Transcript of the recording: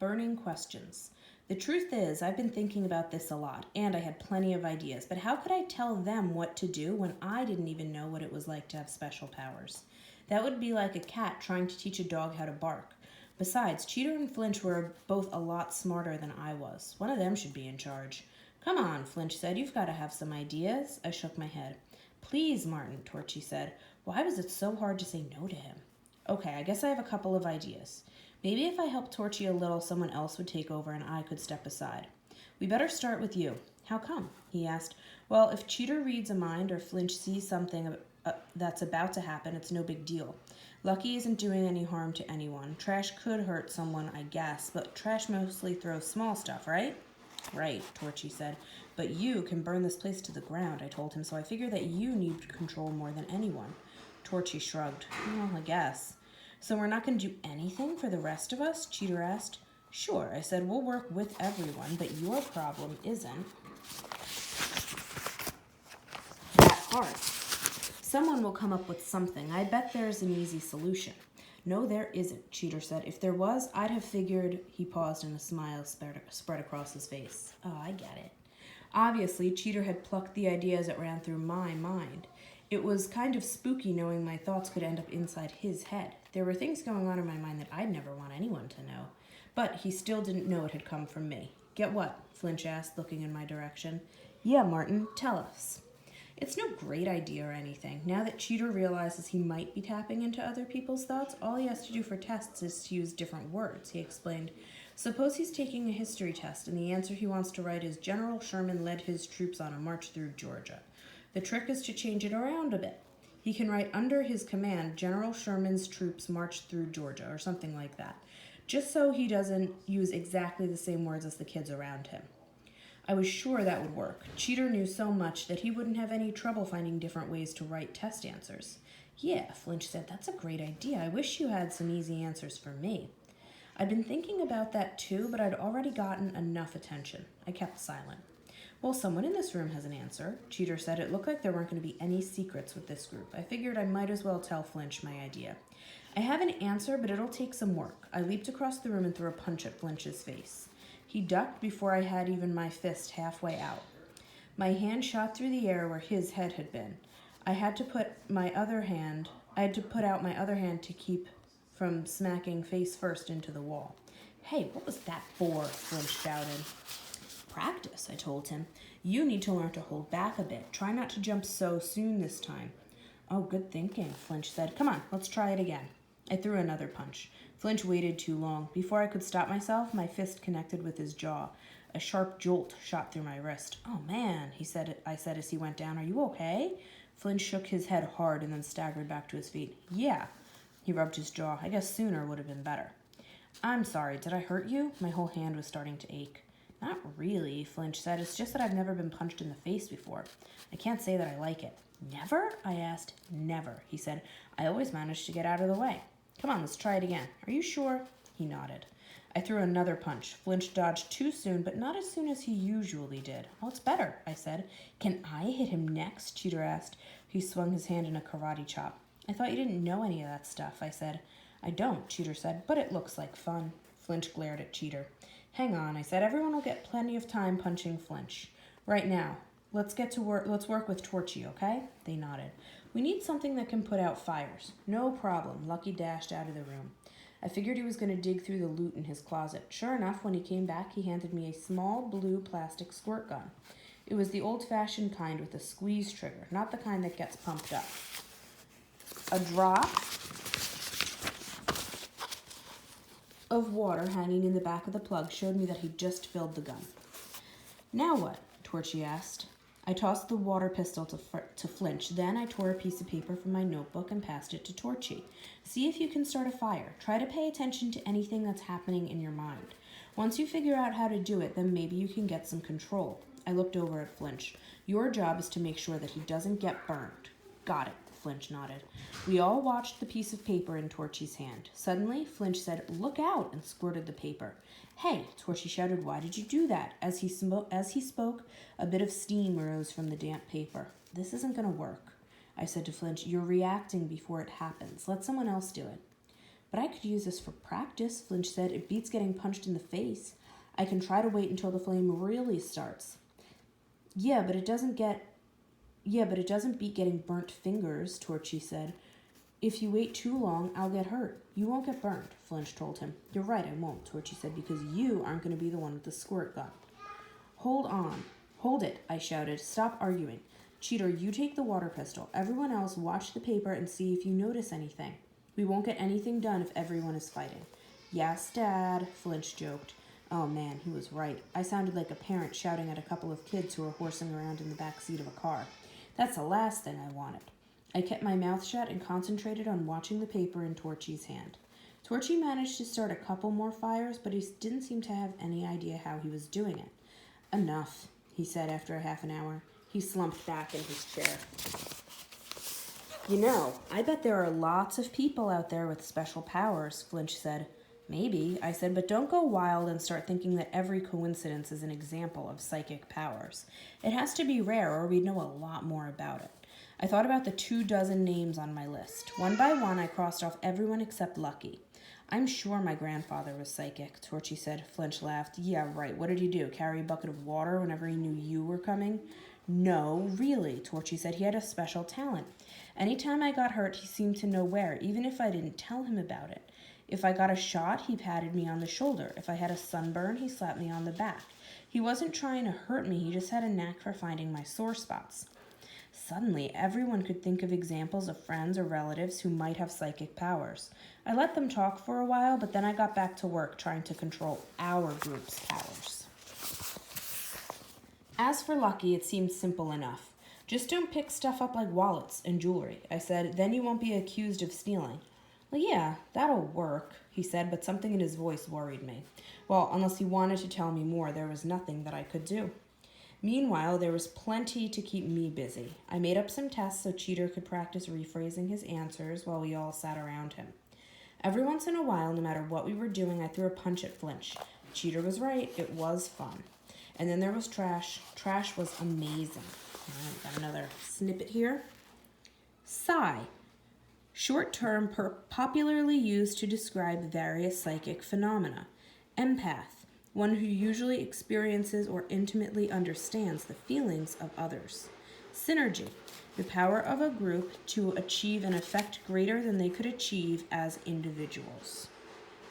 burning questions. The truth is, I've been thinking about this a lot, and I had plenty of ideas, but how could I tell them what to do when I didn't even know what it was like to have special powers? That would be like a cat trying to teach a dog how to bark. Besides, Cheater and Flinch were both a lot smarter than I was. One of them should be in charge. Come on, Flinch said. You've got to have some ideas. I shook my head. Please, Martin, Torchy said. Why was it so hard to say no to him? Okay, I guess I have a couple of ideas. Maybe if I helped Torchy a little, someone else would take over and I could step aside. We better start with you. How come? He asked. Well, if Cheater reads a mind or Flinch sees something that's about to happen, it's no big deal. Lucky isn't doing any harm to anyone. Trash could hurt someone, I guess, but trash mostly throws small stuff, right? Right, Torchy said. But you can burn this place to the ground, I told him, so I figure that you need control more than anyone. Torchy shrugged. Well, I guess. So we're not going to do anything for the rest of us? Cheater asked. Sure, I said. We'll work with everyone, but your problem isn't that hard. Someone will come up with something. I bet there's an easy solution. No, there isn't, Cheater said. If there was, I'd have figured. He paused and a smile spread across his face. Oh, I get it. Obviously, Cheater had plucked the ideas that ran through my mind. It was kind of spooky knowing my thoughts could end up inside his head. There were things going on in my mind that I'd never want anyone to know. But he still didn't know it had come from me. Get what? Flinch asked, looking in my direction. Yeah, Martin, tell us. It's no great idea or anything. Now that Cheater realizes he might be tapping into other people's thoughts, all he has to do for tests is to use different words, he explained. Suppose he's taking a history test, and the answer he wants to write is General Sherman led his troops on a march through Georgia. The trick is to change it around a bit. He can write under his command, General Sherman's troops marched through Georgia, or something like that, just so he doesn't use exactly the same words as the kids around him. I was sure that would work. Cheater knew so much that he wouldn't have any trouble finding different ways to write test answers. Yeah, Flinch said, that's a great idea. I wish you had some easy answers for me. I'd been thinking about that too, but I'd already gotten enough attention. I kept silent. Well, someone in this room has an answer, Cheater said. It looked like there weren't going to be any secrets with this group. I figured I might as well tell Flinch my idea. I have an answer, but it'll take some work. I leaped across the room and threw a punch at Flinch's face. He ducked before I had even my fist halfway out. My hand shot through the air where his head had been. I had to put out my other hand to keep from smacking face first into the wall. Hey, what was that for? Flinch shouted. Practice, I told him. You need to learn to hold back a bit. Try not to jump so soon this time. Oh, good thinking, Flinch said. Come on, let's try it again. I threw another punch. Flinch waited too long. Before I could stop myself, my fist connected with his jaw. A sharp jolt shot through my wrist. Oh, man, I said as he went down. Are you okay? Flinch shook his head hard and then staggered back to his feet. Yeah. He rubbed his jaw. I guess sooner would have been better. I'm sorry. Did I hurt you? My whole hand was starting to ache. Not really, Flinch said. It's just that I've never been punched in the face before. I can't say that I like it. Never? I asked. Never, he said. I always managed to get out of the way. Come on, let's try it again. Are you sure? He nodded. I threw another punch. Flinch dodged too soon, but not as soon as he usually did. Oh, it's better, I said. Can I hit him next? Cheater asked. He swung his hand in a karate chop. I thought you didn't know any of that stuff, I said. I don't, Cheater said, but it looks like fun. Flinch glared at Cheater. Hang on, I said. Everyone will get plenty of time punching Flinch. Right now. Let's get to work. Let's work with Torchy, okay? They nodded. We need something that can put out fires. No problem. Lucky dashed out of the room. I figured he was going to dig through the loot in his closet. Sure enough, when he came back, he handed me a small blue plastic squirt gun. It was the old-fashioned kind with a squeeze trigger, not the kind that gets pumped up. A drop of water hanging in the back of the plug showed me that he'd just filled the gun. Now what? Torchy asked. I tossed the water pistol to Flinch. Then I tore a piece of paper from my notebook and passed it to Torchy. See if you can start a fire. Try to pay attention to anything that's happening in your mind. Once you figure out how to do it, then maybe you can get some control. I looked over at Flinch. Your job is to make sure that he doesn't get burned. Got it, Flinch nodded. We all watched the piece of paper in Torchy's hand. Suddenly, Flinch said, "Look out," and squirted the paper. Hey, Torchy shouted, why did you do that? As he spoke, a bit of steam arose from the damp paper. This isn't going to work, I said to Flinch. You're reacting before it happens. Let someone else do it. But I could use this for practice, Flinch said. It beats getting punched in the face. I can try to wait until the flame really starts. Yeah, but it doesn't beat getting burnt fingers, Torchy said. If you wait too long, I'll get hurt. You won't get burned, Flinch told him. You're right, I won't, Torchy said, because you aren't going to be the one with the squirt gun. Hold on. Hold it, I shouted. Stop arguing. Cheater, you take the water pistol. Everyone else watch the paper and see if you notice anything. We won't get anything done if everyone is fighting. Yes, Dad, Flinch joked. Oh man, he was right. I sounded like a parent shouting at a couple of kids who were horsing around in the back seat of a car. That's the last thing I wanted. I kept my mouth shut and concentrated on watching the paper in Torchy's hand. Torchy managed to start a couple more fires, but he didn't seem to have any idea how he was doing it. Enough, he said after a half an hour. He slumped back in his chair. You know, I bet there are lots of people out there with special powers, Flinch said. Maybe, I said, but don't go wild and start thinking that every coincidence is an example of psychic powers. It has to be rare or we'd know a lot more about it. I thought about the 24 names on my list. One by one, I crossed off everyone except Lucky. I'm sure my grandfather was psychic, Torchy said. Flinch laughed. Yeah, right. What did he do? Carry a bucket of water whenever he knew you were coming? No, really, Torchy said. He had a special talent. Anytime I got hurt, he seemed to know where, even if I didn't tell him about it. If I got a shot, he patted me on the shoulder. If I had a sunburn, he slapped me on the back. He wasn't trying to hurt me, he just had a knack for finding my sore spots. Suddenly, everyone could think of examples of friends or relatives who might have psychic powers. I let them talk for a while, but then I got back to work trying to control our group's powers. As for Lucky, it seemed simple enough. Just don't pick stuff up like wallets and jewelry, I said. Then you won't be accused of stealing. Well, yeah, that'll work, he said, but something in his voice worried me. Well, unless he wanted to tell me more, there was nothing that I could do. Meanwhile, there was plenty to keep me busy. I made up some tests so Cheater could practice rephrasing his answers while we all sat around him. Every once in a while, no matter what we were doing, I threw a punch at Flinch. Cheater was right, it was fun. And then there was Trash. Trash was amazing. All right, got another snippet here. Psi. Short term popularly used to describe various psychic phenomena. Empath, one who usually experiences or intimately understands the feelings of others. Synergy, the power of a group to achieve an effect greater than they could achieve as individuals.